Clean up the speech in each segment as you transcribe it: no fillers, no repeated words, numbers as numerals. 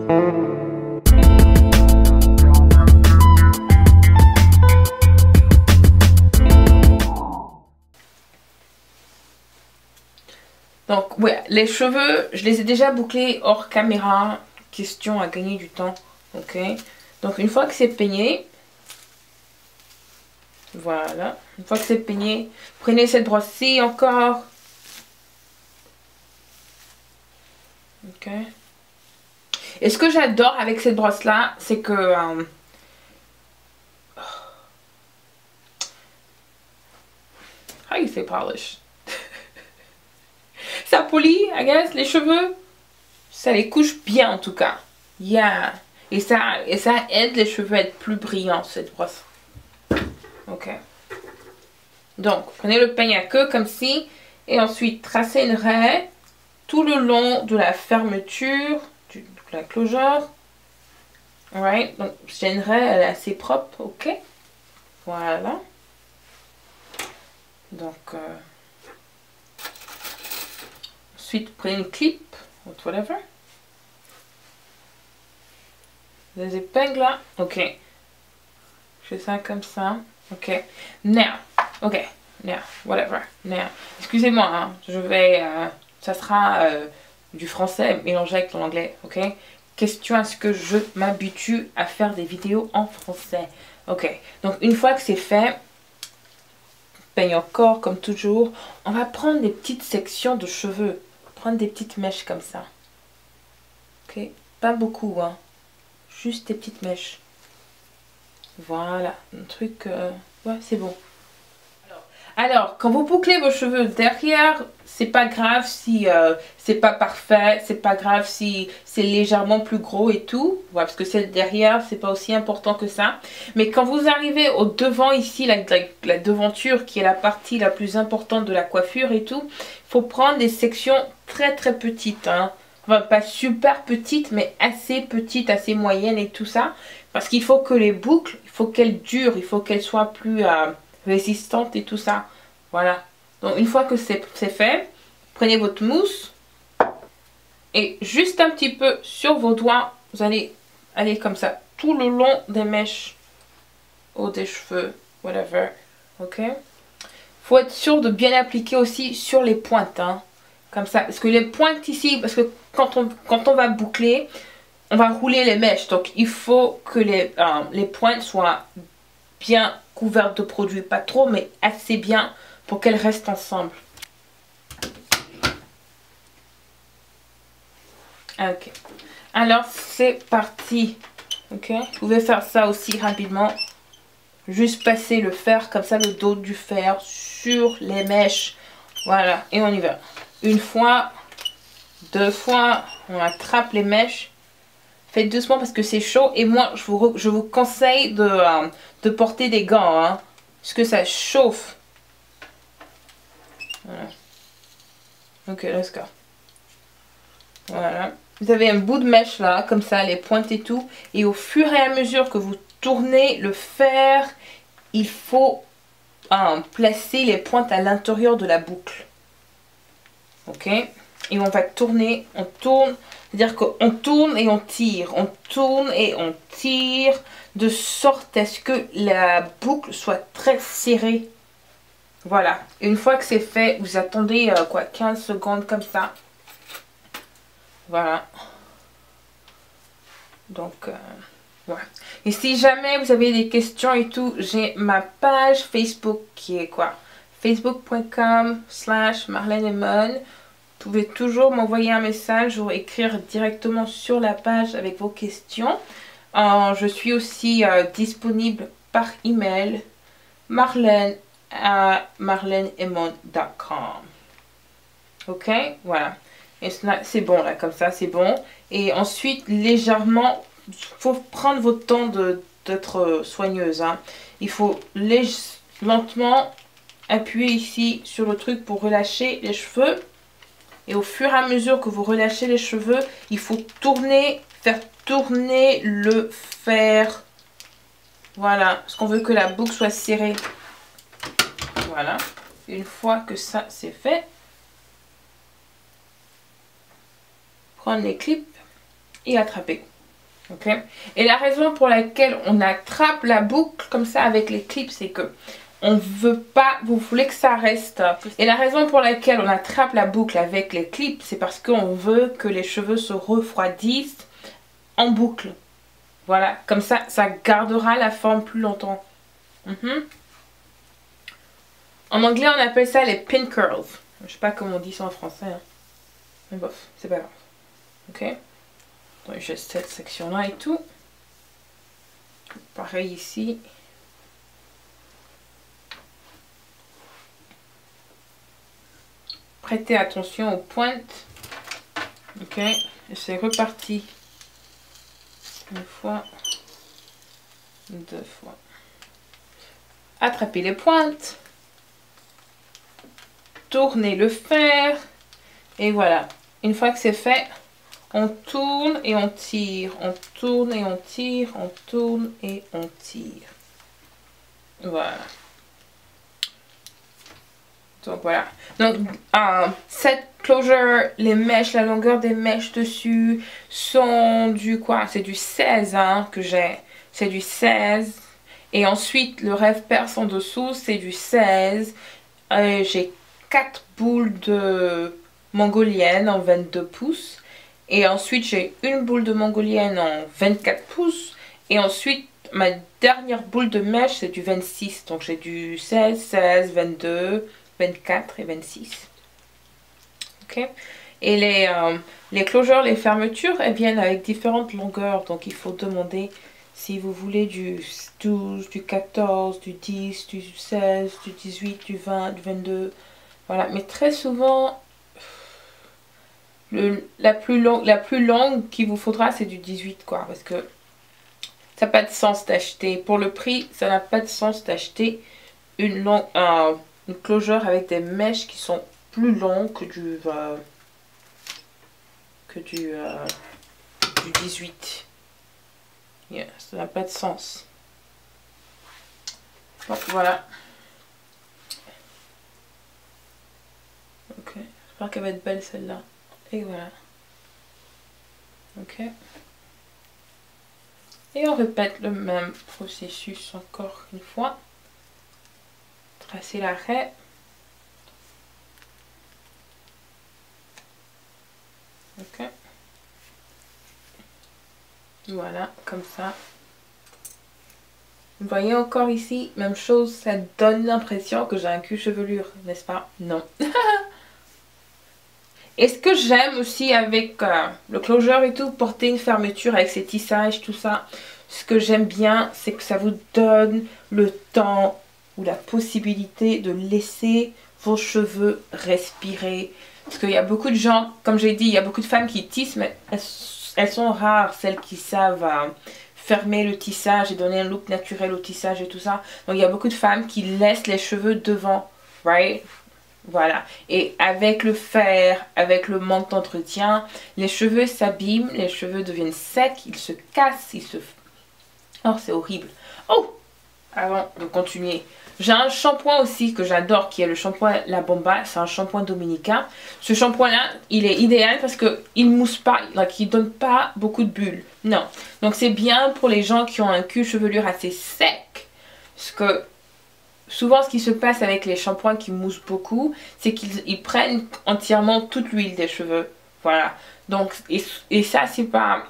Donc ouais, les cheveux, je les ai déjà bouclés hors caméra, question à gagner du temps, ok. Donc une fois que c'est peigné, voilà, une fois que c'est peigné, prenez cette brosse-ci encore, ok. Et ce que j'adore avec cette brosse-là, c'est que how you say polish? Ça polit, I guess, les cheveux. Ça les couche bien en tout cas. Yeah. Et ça aide les cheveux à être plus brillants, cette brosse. Ok. Donc, prenez le peigne à queue comme ci. Et ensuite, tracez une raie tout le long de la fermeture de la closure. Alright. Donc, j'ai une raie, elle est assez propre. Ok. Voilà. Donc, ensuite, prenez une clip. Whatever. Les épingles là. Ok. Je fais ça comme ça. Ok. Now. Ok. Now. Whatever. Now. Excusez-moi. Hein. Je vais... ça sera du français mélangé avec l'anglais. Ok. Question à ce que je m'habitue à faire des vidéos en français. Ok. Donc une fois que c'est fait, peigne encore comme toujours. On va prendre des petites sections de cheveux. Prendre des petites mèches comme ça. Ok. Pas beaucoup. Hein. Juste des petites mèches. Voilà, un truc, ouais, c'est bon. Alors, quand vous bouclez vos cheveux derrière, c'est pas grave si c'est pas parfait, c'est pas grave si c'est légèrement plus gros et tout. Voilà, parce que c'est derrière, c'est pas aussi important que ça. Mais quand vous arrivez au devant ici, la devanture qui est la partie la plus importante de la coiffure et tout, il faut prendre des sections très très petites, hein. Enfin, pas super petites, mais assez petites, assez moyennes et tout ça. Parce qu'il faut que les boucles, il faut qu'elles durent, il faut qu'elles soient plus résistantes et tout ça. Voilà. Donc une fois que c'est fait, prenez votre mousse. Et juste un petit peu sur vos doigts, vous allez aller comme ça, tout le long des mèches. Ou des cheveux, whatever. Ok. Faut être sûr de bien appliquer aussi sur les pointes, hein. Comme ça. Parce que les pointes ici, parce que quand on va boucler, on va rouler les mèches. Donc il faut que les pointes soient bien couvertes de produit. Pas trop, mais assez bien pour qu'elles restent ensemble. Ok. Alors c'est parti. Ok. Vous pouvez faire ça aussi rapidement. Juste passer le fer, comme ça, le dos du fer sur les mèches. Voilà. Et on y va. Une fois. Deux fois. On attrape les mèches. Faites doucement parce que c'est chaud. Et moi, je vous conseille de porter des gants. Hein, parce que ça chauffe. Voilà. Ok, let's go. Voilà. Vous avez un bout de mèche là, comme ça, les pointes et tout. Et au fur et à mesure que vous tournez le fer, il faut placer les pointes à l'intérieur de la boucle. Ok. Et on va tourner, on tourne. C'est-à-dire qu'on tourne et on tire. On tourne et on tire. De sorte à ce que la boucle soit très serrée. Voilà. Et une fois que c'est fait, vous attendez 15 secondes comme ça. Voilà. Donc, voilà. Et si jamais vous avez des questions et tout, j'ai ma page Facebook qui est quoi? facebook.com/MarleneEmon. Vous pouvez toujours m'envoyer un message ou écrire directement sur la page avec vos questions. Je suis aussi disponible par email marlene@marleneemon.com. Ok, voilà. Et c'est bon là, comme ça c'est bon. Et ensuite légèrement, il faut prendre votre temps d'être soigneuse. Hein. Il faut lentement appuyer ici sur le truc pour relâcher les cheveux. Et au fur et à mesure que vous relâchez les cheveux, il faut tourner, faire tourner le fer. Voilà, parce qu'on veut que la boucle soit serrée. Voilà. Une fois que ça c'est fait, prendre les clips et attraper. Ok. Et la raison pour laquelle on attrape la boucle comme ça avec les clips, c'est que on veut pas, vous voulez que ça reste. Et la raison pour laquelle on attrape la boucle avec les clips, c'est parce qu'on veut que les cheveux se refroidissent en boucle. Voilà, comme ça, ça gardera la forme plus longtemps. En anglais, on appelle ça les pin curls. Je sais pas comment on dit ça en français. Hein. Mais bof, c'est pas grave. Ok. Donc, j'ai cette section-là et tout. Pareil ici. Prêtez attention aux pointes. Ok. Et c'est reparti. Une fois. Deux fois. Attrapez les pointes. Tournez le fer. Et voilà. Une fois que c'est fait, on tourne et on tire. On tourne et on tire. On tourne et on tire. Voilà. Donc voilà. Donc cette closure, les mèches, la longueur des mèches dessus sont du quoi? C'est du 16 hein, que j'ai. C'est du 16. Et ensuite le rêve perse en dessous, c'est du 16. J'ai 4 boules de mongolienne en 22 pouces. Et ensuite j'ai une boule de mongolienne en 24 pouces. Et ensuite ma dernière boule de mèche c'est du 26. Donc j'ai du 16, 16, 22, 24 et 26. Ok. Et les closures, les fermetures, elles viennent avec différentes longueurs. Donc il faut demander si vous voulez du 12, du 14, du 10, du 16, du 18, du 20, du 22. Voilà. Mais très souvent, la plus longue qu'il vous faudra, c'est du 18 quoi. Parce que ça n'a pas de sens d'acheter. Pour le prix, ça n'a pas de sens d'acheter une closure avec des mèches qui sont plus longues que du 18. Yeah, ça n'a pas de sens. Donc voilà. Ok, j'espère qu'elle va être belle celle-là. Et voilà. Ok. Et on répète le même processus encore une fois. Tracer l'arrêt. Ok. Voilà, comme ça. Vous voyez encore ici, même chose, ça donne l'impression que j'ai un cul chevelure, n'est-ce pas? Non. Et ce que j'aime aussi avec le closure et tout, porter une fermeture avec ses tissages, tout ça, ce que j'aime bien, c'est que ça vous donne le temps ou la possibilité de laisser vos cheveux respirer. Parce qu'il y a beaucoup de gens, comme j'ai dit, il y a beaucoup de femmes qui tissent, mais elles sont rares, celles qui savent fermer le tissage et donner un look naturel au tissage et tout ça. Donc il y a beaucoup de femmes qui laissent les cheveux devant, right? Voilà. Et avec le fer, avec le manque d'entretien, les cheveux s'abîment, les cheveux deviennent secs, ils se cassent, ils se... Oh, c'est horrible. Oh! Avant de continuer, j'ai un shampoing aussi que j'adore qui est le shampoing La Bomba. C'est un shampoing dominicain. Ce shampoing là, il est idéal parce que il mousse pas, il donne pas beaucoup de bulles. Non. Donc c'est bien pour les gens qui ont un cul chevelure assez sec. Parce que souvent ce qui se passe avec les shampoings qui moussent beaucoup, c'est qu'ils prennent entièrement toute l'huile des cheveux. Voilà. Donc et ça c'est pas...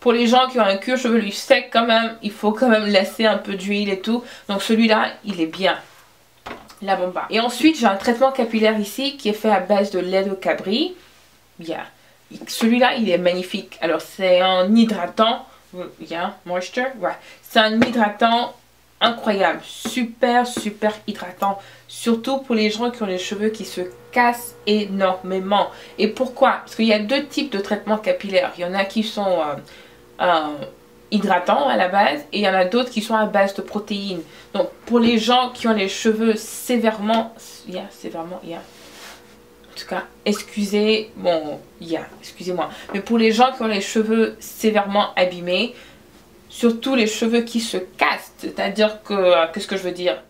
Pour les gens qui ont un cuir chevelu sec quand même, il faut quand même laisser un peu d'huile et tout. Donc celui-là, il est bien. La Bomba. Et ensuite, j'ai un traitement capillaire ici qui est fait à base de lait de cabri. Yeah. Celui-là, il est magnifique. Alors, c'est un hydratant. Yeah, moisture. Ouais. C'est un hydratant incroyable. Super, super hydratant. Surtout pour les gens qui ont les cheveux qui se cassent énormément. Et pourquoi? Parce qu'il y a deux types de traitements capillaires. Il y en a qui sont... hydratants à la base et il y en a d'autres qui sont à base de protéines. Donc pour les gens qui ont les cheveux sévèrement, en tout cas, excusez-moi, mais pour les gens qui ont les cheveux sévèrement abîmés, surtout les cheveux qui se cassent, c'est-à-dire que, qu'est-ce que je veux dire?